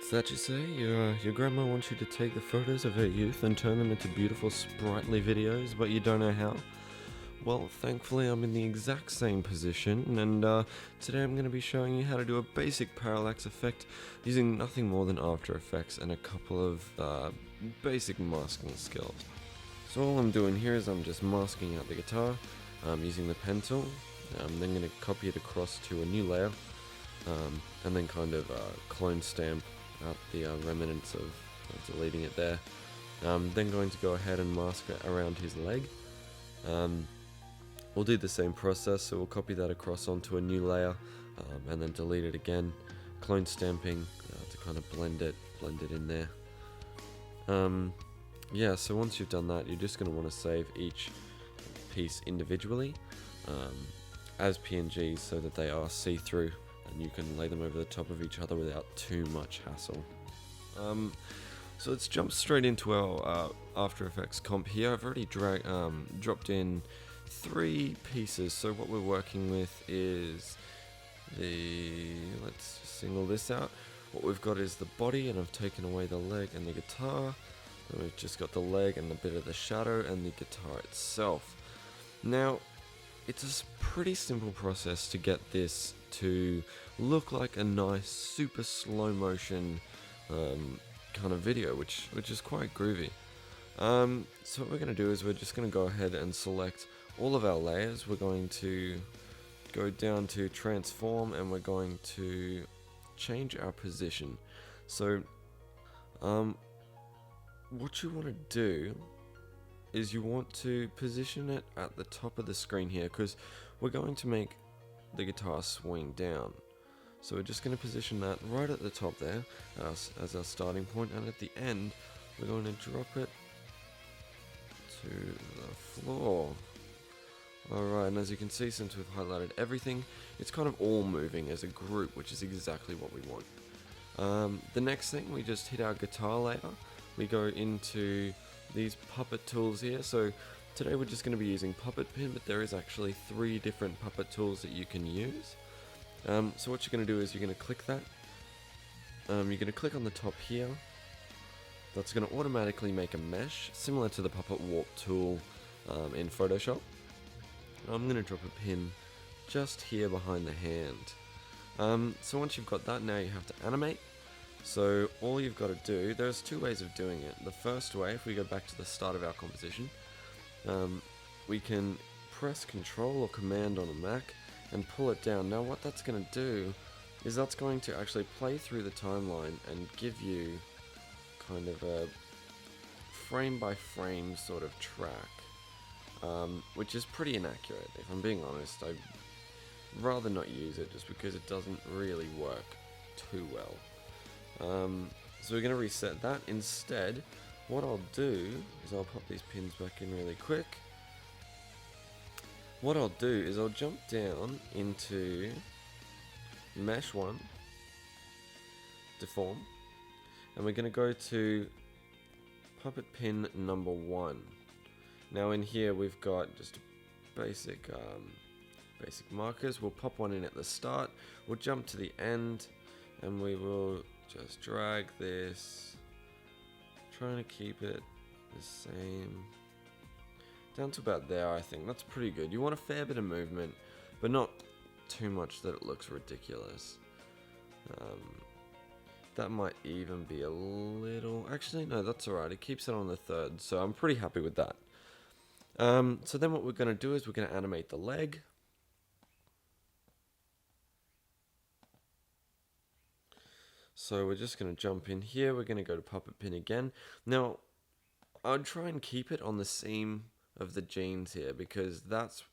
What's that you say? Your grandma wants you to take the photos of her youth and turn them into beautiful, sprightly videos, but you don't know how? Well, thankfully I'm in the exact same position, and today I'm going to be showing you how to do a basic parallax effect using nothing more than After Effects and a couple of basic masking skills. So all I'm doing here is I'm just masking out the guitar using the pen tool. I'm then going to copy it across to a new layer, and then kind of clone stamp out the remnants of deleting it there. Then going to go ahead and mask it around his leg. We'll do the same process, so we'll copy that across onto a new layer, and then delete it again, clone stamping to kind of blend it in there. Yeah, so once you've done that, you're just going to want to save each piece individually as PNGs so that they are see-through and you can lay them over the top of each other without too much hassle. So let's jump straight into our After Effects comp here. I've already dropped in 3 pieces, so what we're working with is let's single this out. What we've got is the body, and I've taken away the leg and the guitar. And we've just got the leg and a bit of the shadow and the guitar itself. Now, it's a pretty simple process to get this to look like a nice, super slow motion kind of video, which is quite groovy. So what we're going to do is we're just going to go ahead and select all of our layers. We're going to go down to transform, and we're going to change our position. So what you want to do is you want to position it at the top of the screen here, because we're going to make the guitar swing down. So we're just going to position that right at the top there as our starting point, and at the end we're going to drop it to the floor. Alright, and as you can see, since we've highlighted everything, it's kind of all moving as a group, which is exactly what we want. The next thing, we just hit our guitar layer. We go into these puppet tools here. So today we're just going to be using Puppet Pin, but there is actually 3 different puppet tools that you can use. So what you're going to do is you're going to click that. You're going to click on the top here. That's going to automatically make a mesh, similar to the Puppet Warp tool in Photoshop. I'm going to drop a pin just here behind the hand. So once you've got that, now you have to animate. So all you've got to do, there's 2 ways of doing it. The first way, if we go back to the start of our composition, we can press Control or Command on a Mac and pull it down. Now what that's going to do is that's going to actually play through the timeline and give you kind of a frame by frame sort of track, which is pretty inaccurate. If I'm being honest, I'd rather not use it just because it doesn't really work too well. So we're going to reset that. Instead, what I'll do is I'll pop these pins back in really quick. What I'll do is I'll jump down into Mesh 1, Deform, and we're going to go to Puppet Pin number 1. Now in here we've got just basic markers. We'll pop one in at the start, we'll jump to the end, and we will just drag this, trying to keep it the same, down to about there. I think that's pretty good. You want a fair bit of movement, but not too much that it looks ridiculous. That might even be a little, actually no, that's alright, it keeps it on the 3rd, so I'm pretty happy with that. So then what we're going to do is we're going to animate the leg. So we're just going to jump in here, we're going to go to Puppet Pin again. Now, I'd try and keep it on the seam of the jeans here, because that's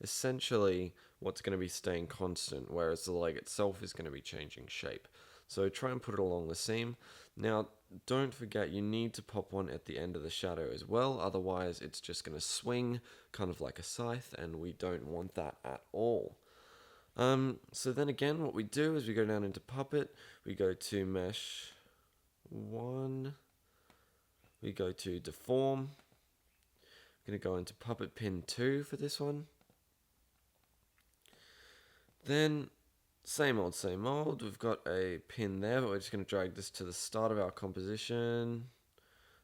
essentially what's going to be staying constant, whereas the leg itself is going to be changing shape. So try and put it along the seam. Now, don't forget, you need to pop one at the end of the shadow as well, otherwise it's just going to swing, kind of like a scythe, and we don't want that at all. So then again, what we do is we go down into Puppet, we go to Mesh 1, we go to Deform, we're going to go into Puppet Pin 2 for this one. Then Same old. We've got a pin there, but we're just going to drag this to the start of our composition.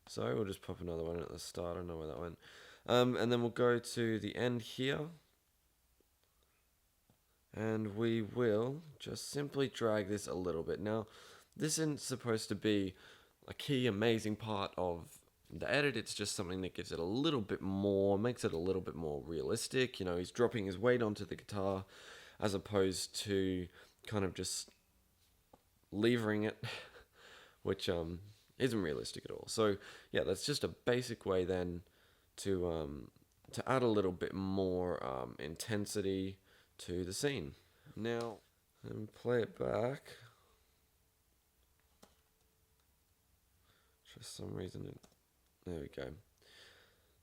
So we'll just pop another one at the start. I don't know where that went. And then we'll go to the end here. And we will just simply drag this a little bit. Now, this isn't supposed to be a key amazing part of the edit. It's just something that gives it a little bit more, makes it a little bit more realistic. You know, he's dropping his weight onto the guitar as opposed to kind of just levering it, which isn't realistic at all. So yeah, that's just a basic way then to add a little bit more intensity to the scene. Now, and play it back. For some reason, there we go.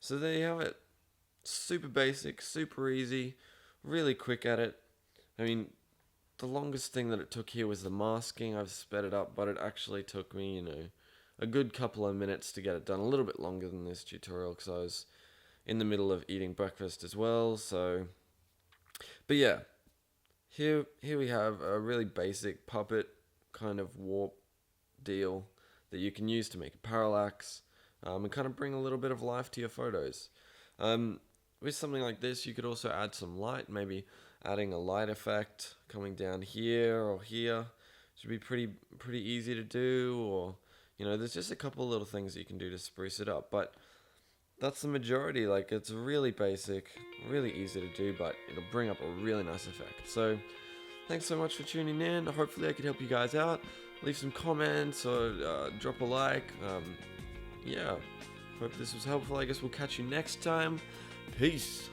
So there you have it. Super basic, super easy, really quick at it. I mean, the longest thing that it took here was the masking. I've sped it up, but it actually took me, you know, a good couple of minutes to get it done. A little bit longer than this tutorial because I was in the middle of eating breakfast as well. So, but yeah, here we have a really basic puppet kind of warp deal that you can use to make a parallax and kind of bring a little bit of life to your photos. With something like this, you could also add some light, maybe adding a light effect coming down here or here. Should be pretty easy to do, or you know, there's just a couple little things that you can do to spruce it up. But that's the majority. Like, it's really basic, really easy to do, but it'll bring up a really nice effect. So thanks so much for tuning in. Hopefully I could help you guys out. Leave some comments or drop a like. Yeah, hope this was helpful. I guess we'll catch you next time. Peace.